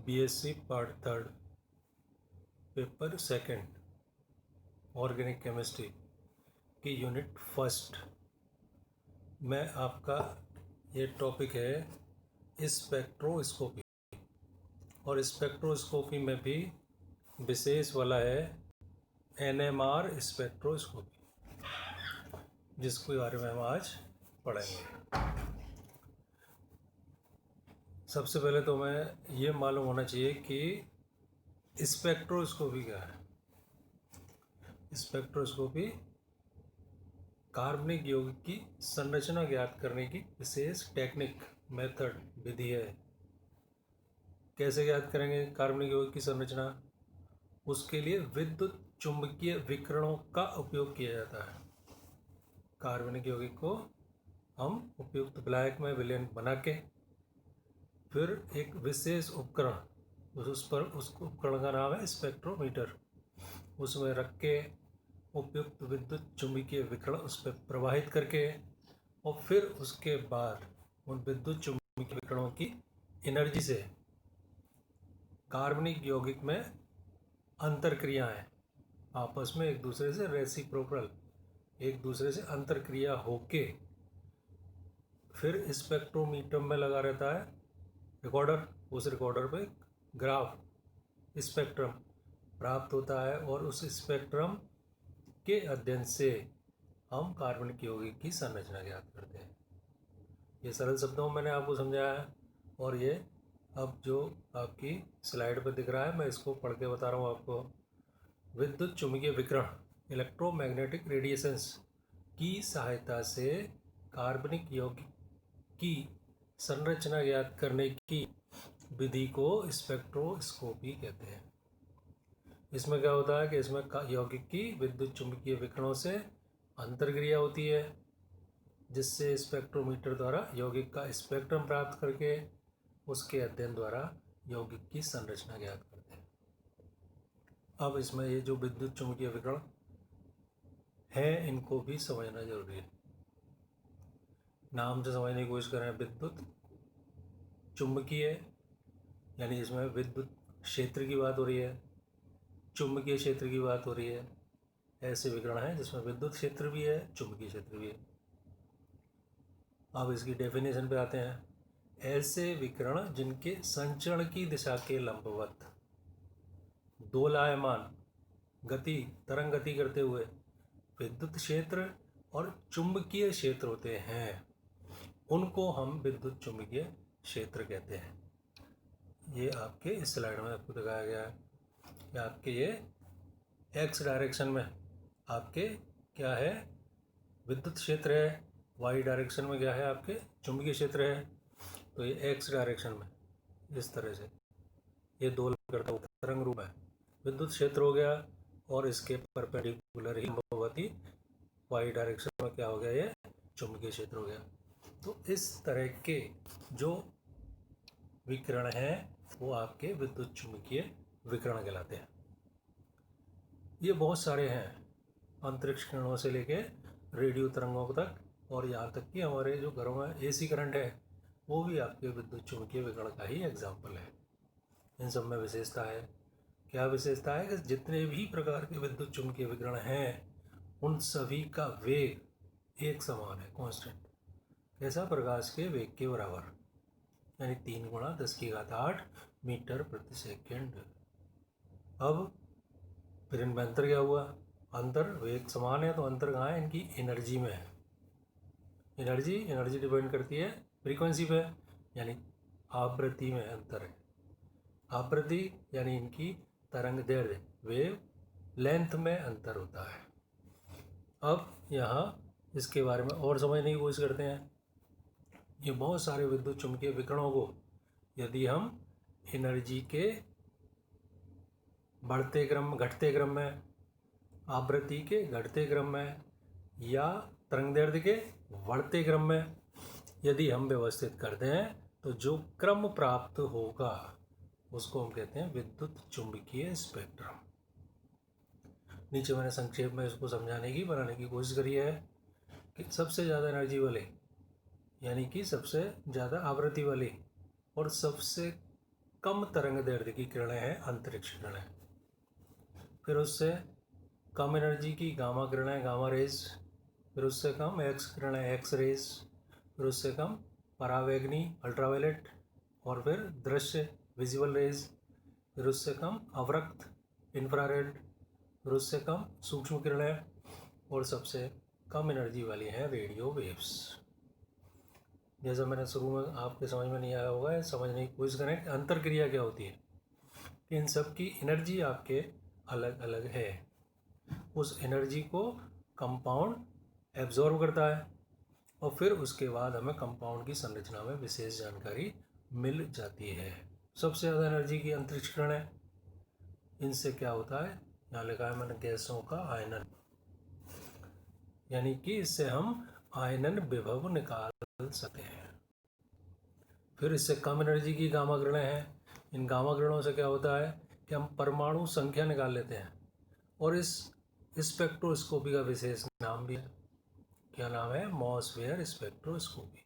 BSc part third paper second organic chemistry की unit first में आपका ये टॉपिक है स्पेक्ट्रोस्कोपी। और स्पेक्ट्रोस्कोपी में भी विशेष वाला है एनएमआर स्पेक्ट्रोस्कोपी, जिसके बारे में हम आज पढ़ेंगे। सबसे पहले तो हमें ये मालूम होना चाहिए कि स्पेक्ट्रोस्कोपी क्या है। स्पेक्ट्रोस्कोपी कार्बनिक यौगिक की संरचना ज्ञात करने की विशेष टेक्निक मेथड विधि है। कैसे ज्ञात करेंगे कार्बनिक यौगिक की संरचना? उसके लिए विद्युत चुंबकीय विकिरणों का उपयोग किया जाता है। कार्बनिक यौगिक को हम उपयुक्त विलायक में विलयन बना के फिर एक विशेष उपकरण, उस उपकरण का नाम है स्पेक्ट्रोमीटर, उसमें रख के उपयुक्त विद्युत चुंबकीय विकिरण उस पर प्रवाहित करके और फिर उसके बाद उन विद्युत चुंबकीय विकिरणों की एनर्जी से कार्बनिक यौगिक में अंतरक्रियाएं आपस में एक दूसरे से रेसिप्रोकल एक दूसरे से अंतरक्रिया होके फिर स्पेक्ट्रोमीटर में लगा रहता है रिकॉर्डर। उस रिकॉर्डर पे ग्राफ स्पेक्ट्रम प्राप्त होता है और उस स्पेक्ट्रम के अध्ययन से हम कार्बनिक यौगिक की संरचना ज्ञात करते हैं। ये सरल शब्दों में मैंने आपको समझाया है और ये अब जो आपकी स्लाइड पर दिख रहा है मैं इसको पढ़ के बता रहा हूँ आपको। विद्युत चुंबकीय विकिरण इलेक्ट्रोमैग्नेटिक रेडिएशंस की सहायता से कार्बनिक यौगिक की संरचना ज्ञात करने की विधि को स्पेक्ट्रोस्कोपी कहते हैं। इसमें क्या होता है कि इसमें यौगिक की विद्युत चुंबकीय विकिरणों से अंतरक्रिया होती है, जिससे स्पेक्ट्रोमीटर द्वारा यौगिक का स्पेक्ट्रम प्राप्त करके उसके अध्ययन द्वारा यौगिक की संरचना ज्ञात करते हैं। अब इसमें ये जो विद्युत चुंबकीय विकिरण है इनको भी समझना जरूरी है। नाम से समझने की कोशिश करें। विद्युत चुंबकीय यानी इसमें विद्युत क्षेत्र की बात हो रही है, चुंबकीय क्षेत्र की बात हो रही है। ऐसे विकिरण हैं जिसमें विद्युत क्षेत्र भी है, चुंबकीय क्षेत्र भी है। अब इसकी डेफिनेशन पे आते हैं। ऐसे विकिरण जिनके संचरण की दिशा के लंबवत दोलायमान तरंग गति करते हुए विद्युत क्षेत्र और चुंबकीय क्षेत्र होते हैं, उनको हम विद्युत चुंबकीय क्षेत्र कहते हैं। ये आपके इस स्लाइड में आपको दिखाया गया है कि आपके ये एक्स डायरेक्शन में आपके क्या है, विद्युत क्षेत्र है। वाई डायरेक्शन में क्या है, आपके चुंबकीय क्षेत्र है। तो ये एक्स डायरेक्शन में इस तरह से ये दोलन करता हुआ तरंग रूप है विद्युत क्षेत्र हो गया, और इसके परपेंडिकुलर ही लंबवती वाई डायरेक्शन में क्या हो गया, ये चुंबकीय क्षेत्र हो गया। तो इस तरह के जो विकिरण हैं वो आपके विद्युत चुंबकीय विकिरण कहलाते हैं। ये बहुत सारे हैं, अंतरिक्ष किरणों से लेके रेडियो तरंगों तक, और यहाँ तक कि हमारे जो घरों में एसी करंट है वो भी आपके विद्युत चुंबकीय विकिरण का ही एग्जाम्पल है। इन सब में विशेषता है। क्या विशेषता है कि जितने भी प्रकार के विद्युत चुंबकीय विकिरण हैं उन सभी का वेग एक समान है, कांस्टेंट। कैसा? प्रकाश के वेग के बराबर, यानी 3 × 10⁸ मीटर प्रति सेकेंड। अब फिर इनमें अंतर क्या हुआ? अंतर वेग समान है तो अंतर कहाँ है? इनकी एनर्जी में है। एनर्जी डिपेंड करती है फ्रीक्वेंसी पे, यानी आवृत्ति में अंतर है। आवृत्ति यानी इनकी तरंग दैर्ध्य, वेव लेंथ में अंतर होता है। अब यहाँ इसके बारे में और समझने की कोशिश करते हैं। ये बहुत सारे विद्युत चुंबकीय विकिरणों को यदि हम एनर्जी के बढ़ते क्रम घटते क्रम में, आवृत्ति के घटते क्रम में या तरंगदैर्ध्य के बढ़ते क्रम में यदि हम व्यवस्थित करते हैं तो जो क्रम प्राप्त होगा उसको हम कहते हैं विद्युत चुंबकीय स्पेक्ट्रम। नीचे मैंने संक्षेप में इसको समझाने की बनाने की कोशिश करी है कि सबसे ज़्यादा एनर्जी वाले, यानी कि सबसे ज़्यादा आवृत्ति वाली और सबसे कम तरंग दैर्ध्य की किरणें हैं अंतरिक्ष किरणें। फिर उससे कम एनर्जी की गामा किरणें, गामा रेज। फिर उससे कम एक्स किरणें, एक्स रेज। फिर उससे कम परावैगनी, अल्ट्रावायलेट। और फिर दृश्य, विजुअल रेज। फिर उससे कम अवरक्त, इंफ्रारेड। फिर उससे कम सूक्ष्म किरणें, और सबसे कम एनर्जी वाली हैं रेडियो वेव्स। जैसा मैंने शुरू में आपके समझ में नहीं आया होगा, समझने की कोशिश करें अंतर क्रिया क्या होती है। कि इन सब की एनर्जी आपके अलग अलग है। उस एनर्जी को कंपाउंड एब्जॉर्ब करता है और फिर उसके बाद हमें कंपाउंड की संरचना में विशेष जानकारी मिल जाती है। सबसे ज़्यादा एनर्जी की अंतरिक्ष किरण है। इनसे क्या होता है, यहाँ लिखा है मैंने, गैसों का आयनन, यानी कि इससे हम आयनन विभव निकाल सकते हैं। फिर इससे कम एनर्जी की गामा किरणें हैं। इन गामा किरणों से क्या होता है कि हम परमाणु संख्या निकाल लेते हैं, और इस स्पेक्ट्रोस्कोपी का विशेष नाम भी है। क्या नाम है? मॉसफेयर स्पेक्ट्रोस्कोपी।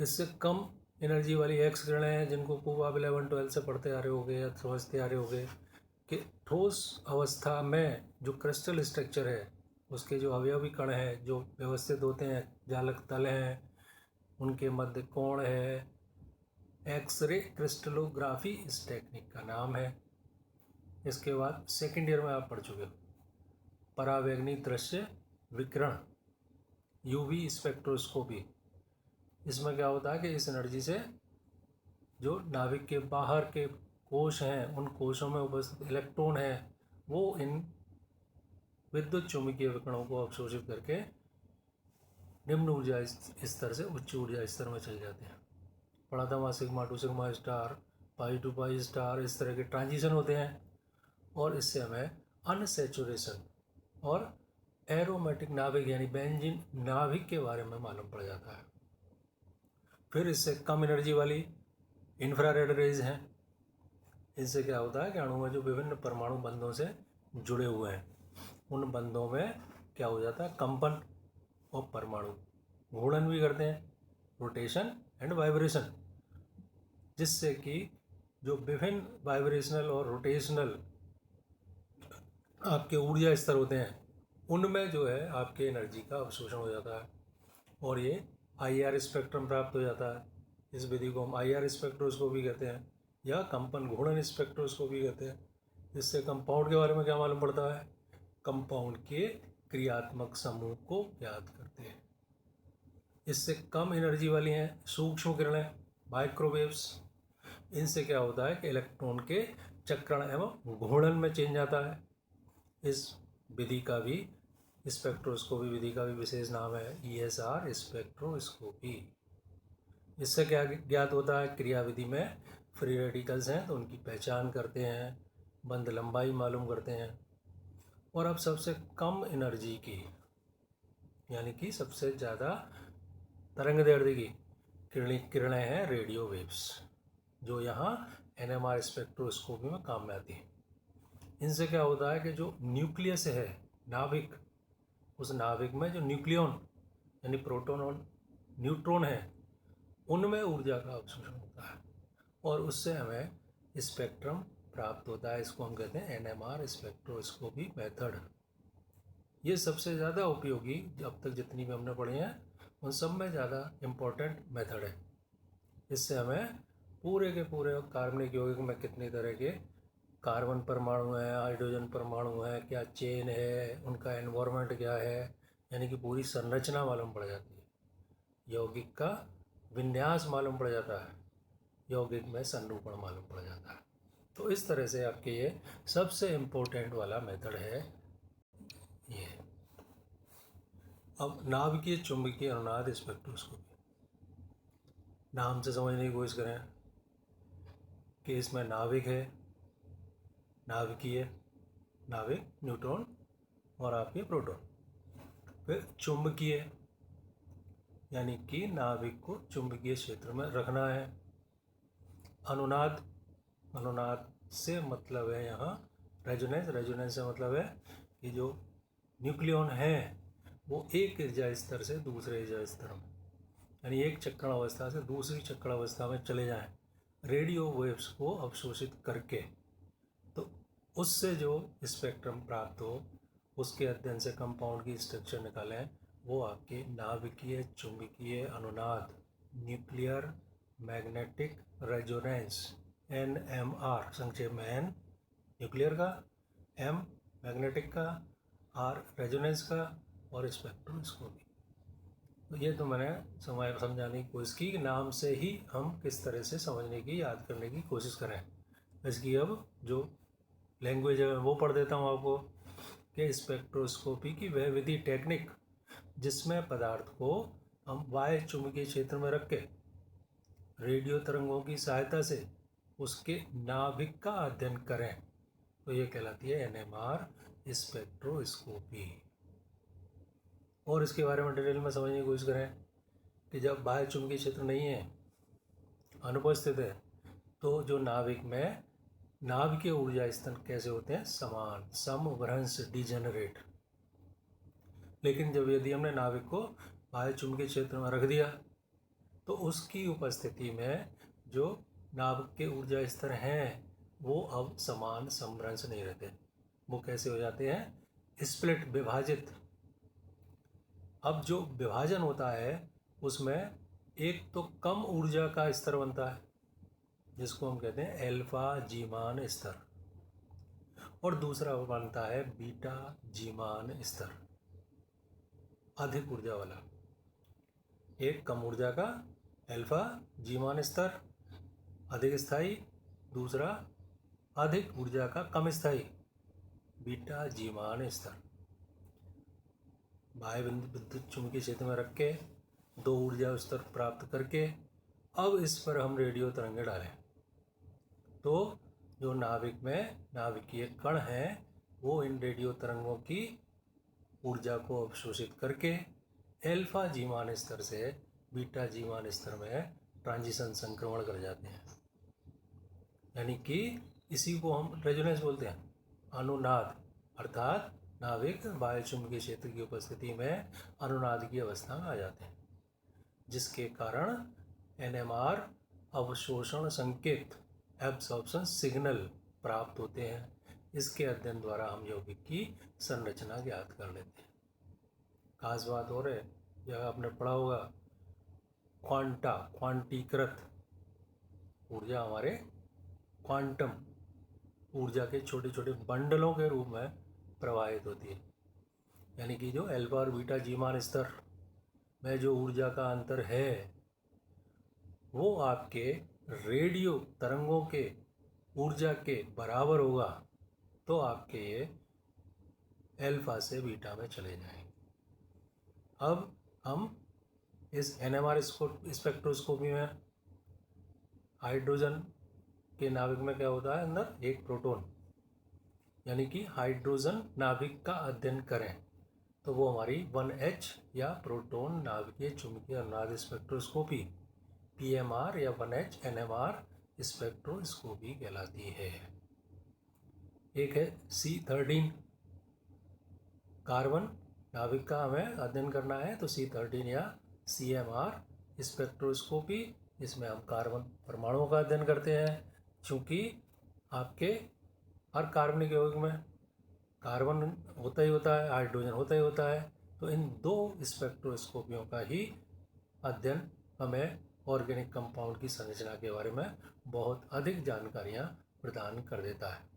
इससे कम एनर्जी वाली एक्स किरणें हैं, जिनको खूब आप 11-12 से पढ़ते आ रहे होगे या समझते आ रहे होगे कि ठोस अवस्था में जो क्रिस्टल स्ट्रक्चर है, उसके जो अवयवी कण हैं जो व्यवस्थित होते हैं, जालक तल हैं, उनके मध्य कोण है, एक्सरे क्रिस्टलोग्राफी इस टेक्निक का नाम है। इसके बाद सेकेंड ईयर में आप पढ़ चुके हो परावैगनी दृश्य विकिरण, यूवी स्पेक्ट्रोस्कोपी। इसमें क्या होता है कि इस एनर्जी से जो नाभिक के बाहर के कोश हैं, उन कोशों में उपस्थित इलेक्ट्रॉन हैं, वो इन विद्युत चुंबकीय विकिरणों को अवशोषित करके निम्न ऊर्जा स्तर से उच्च ऊर्जा स्तर में चले जाते हैं। पढ़ा था वहाँ sigma to sigma star, pi to pi star, इस तरह के ट्रांजिशन होते हैं, और इससे हमें अनसैचुरेशन और एरोमेटिक नाभिक यानी बेंजीन नाभिक के बारे में मालूम पड़ जाता है। फिर इससे कम एनर्जी वाली इंफ्रारेड रेज हैं। इनसे क्या होता है कि अणु में जो विभिन्न परमाणु बंधों से जुड़े हुए हैं, उन बंधों में क्या हो जाता है, कंपन और परमाणु घूर्णन भी करते हैं, रोटेशन एंड वाइब्रेशन, जिससे कि जो विभिन्न वाइब्रेशनल और रोटेशनल आपके ऊर्जा स्तर होते हैं, उनमें जो है आपके एनर्जी का अवशोषण हो जाता है, और ये आईआर स्पेक्ट्रम प्राप्त हो जाता है। इस विधि को हम आईआर स्पेक्ट्रोस्कोपी कहते हैं या कंपन घूर्णन स्पेक्ट्रोस्कोपी कहते हैं। इससे कंपाउंड के बारे में क्या मालूम पड़ता है, कंपाउंड के क्रियात्मक समूह को ज्ञात करते हैं। इससे कम एनर्जी वाली हैं सूक्ष्म किरणें, माइक्रोवेव्स। इनसे क्या होता है कि इलेक्ट्रॉन के चक्रण एवं घूर्णन में चेंज आता है। इस विधि का भी, स्पेक्ट्रोस्कोपी विधि का भी विशेष नाम है ईएसआर स्पेक्ट्रोस्कोपी। इससे क्या ज्ञात होता है, क्रिया विधि में फ्री रेडिकल्स हैं तो उनकी पहचान करते हैं, बंध लंबाई मालूम करते हैं। और अब सबसे कम एनर्जी की, यानी कि सबसे ज़्यादा तरंग दैर्ध्य की किरणें हैं रेडियो वेव्स, जो यहाँ एनएमआर स्पेक्ट्रोस्कोपी में काम में आती हैं। इनसे क्या होता है कि जो न्यूक्लियस है, नाभिक, उस नाभिक में जो न्यूक्लियन यानी प्रोटॉन और न्यूट्रॉन है, उनमें ऊर्जा का अवशोषण होता है, और उससे हमें स्पेक्ट्रम प्राप्त होता है। इसको हम कहते हैं एनएमआर स्पेक्ट्रोस्कोपी मेथड। ये सबसे ज़्यादा उपयोगी, अब तक जितनी भी हमने पढ़ी हैं उन सब में ज़्यादा इम्पोर्टेंट मेथड है। इससे हमें पूरे के पूरे कार्बनिक यौगिक में कितनी तरह के कार्बन परमाणु हैं, हाइड्रोजन परमाणु हैं, क्या चेन है, उनका एनवायरनमेंट क्या है, यानी कि पूरी संरचना मालूम पड़ जाती है। यौगिक का विन्यास मालूम पड़ जाता है, यौगिक में संरूपण मालूम पड़ जाता है। तो इस तरह से आपके ये सबसे इम्पोर्टेंट वाला मेथड है ये। अब नाभिकीय चुंबकीय अनुनाद स्पेक्ट्रोस्कोपी, नाम से समझने की कोशिश करें कि इसमें नाभिक है, नाभिकीय, नाभिक न्यूट्रॉन और आपके प्रोटॉन। फिर चुंबकीय, यानी कि नाभिक को चुंबकीय क्षेत्र में रखना है। अनुनाद, अनुनाद से मतलब है यहाँ रेजोनेंस, रेजोनेंस से मतलब है कि जो न्यूक्लियन है वो एक ऊर्जा स्तर से दूसरे ऊर्जा स्तर में, यानी एक चक्रण अवस्था से दूसरी चक्रण अवस्था में चले जाएं, रेडियो वेव्स को अवशोषित करके, तो उससे जो स्पेक्ट्रम प्राप्त हो उसके अध्ययन से कंपाउंड की स्ट्रक्चर निकालें, वो आपके नाभिकीय चुंबकीय अनुनाद, न्यूक्लियर मैग्नेटिक रेजोनेंस, NMR संक्षेप में, N न्यूक्लियर का, M मैग्नेटिक का, R रेजोनेंस का और स्पेक्ट्रोस्कोपी। तो ये तो मैंने समझाने की कोशिश की कि नाम से ही हम किस तरह से समझने की, याद करने की कोशिश करें। इसकी अब जो लैंग्वेज है वो पढ़ देता हूँ आपको कि स्पेक्ट्रोस्कोपी की वह विधि, टेक्निक, जिसमें पदार्थ को हम बाह्य चुंबकीय क्षेत्र में रख के रेडियो तरंगों की सहायता से उसके नाभिक का अध्ययन करें, तो ये कहलाती है NMR स्पेक्ट्रोस्कोपी। और इसके बारे में डिटेल में समझने की कोशिश करें कि जब बाह्य चुंबकीय क्षेत्र नहीं है, अनुपस्थित है, तो जो नाभिक में नाभिकीय ऊर्जा स्तर कैसे होते हैं, समान, समभ्रंश, डिजेनरेट। लेकिन जब यदि हमने नाभिक को बाह्य चुंबकीय क्षेत्र में रख दिया, तो उसकी उपस्थिति में जो नाभिक के ऊर्जा स्तर हैं वो अब समान समभ्रंश नहीं रहते, वो कैसे हो जाते हैं, स्प्लिट, विभाजित। अब जो विभाजन होता है उसमें एक तो कम ऊर्जा का स्तर बनता है जिसको हम कहते हैं एल्फा जीमान स्तर, और दूसरा बनता है बीटा जीमान स्तर, अधिक ऊर्जा वाला। एक कम ऊर्जा का एल्फा जीमान स्तर अधिक स्थायी, दूसरा अधिक ऊर्जा का कम स्थायी बीटा जीमान स्तर। बाह्य विद्युत चुंबकीय क्षेत्र में रख के दो ऊर्जा स्तर प्राप्त करके अब इस पर हम रेडियो तरंगें डालें, तो जो नाभिक में नाभिकीय कण हैं वो इन रेडियो तरंगों की ऊर्जा को अवशोषित करके एल्फा जीमान स्तर से बीटा जीमान स्तर में ट्रांजिशन, संक्रमण कर जाते हैं। यानी कि इसी को हम रेजोनेंस बोलते हैं, अनुनाद, अर्थात नाभिक बाह्य चुंबकीय क्षेत्र की उपस्थिति में अनुनाद की अवस्था में आ जाते हैं, जिसके कारण NMR अवशोषण संकेत, एब्सॉर्प्शन सिग्नल प्राप्त होते हैं। इसके अध्ययन द्वारा हम यौगिक की संरचना ज्ञात कर लेते हैं। खास बात और है, यह आपने पढ़ा होगा, क्वांटा, क्वांटीकृत ऊर्जा हमारे क्वांटम ऊर्जा के छोटे छोटे बंडलों के रूप में प्रवाहित होती है। यानी कि जो एल्फा और बीटा जीमान स्तर में जो ऊर्जा का अंतर है वो आपके रेडियो तरंगों के ऊर्जा के बराबर होगा, तो आपके ये एल्फा से बीटा में चले जाएंगे। अब हम इस NMR स्पेक्ट्रोस्कोपी में हाइड्रोजन के नाभिक में क्या होता है, अंदर एक प्रोटॉन, यानी कि हाइड्रोजन नाभिक का अध्ययन करें, तो वो हमारी 1H या प्रोटॉन नाभिकीय चुंबकीय अनुनाद स्पेक्ट्रोस्कोपी PMR या 1H NMR स्पेक्ट्रोस्कोपी कहलाती है। एक है C13, कार्बन नाभिक का हमें अध्ययन करना है, तो C13 या CMR स्पेक्ट्रोस्कोपी, इसमें हम कार्बन परमाणुओं का अध्ययन करते हैं। चूँकि आपके हर कार्बनिक यौगिक में कार्बन होता ही होता है, हाइड्रोजन होता ही होता है, तो इन दो स्पेक्ट्रोस्कोपियों का ही अध्ययन हमें ऑर्गेनिक कंपाउंड की संरचना के बारे में बहुत अधिक जानकारियाँ प्रदान कर देता है।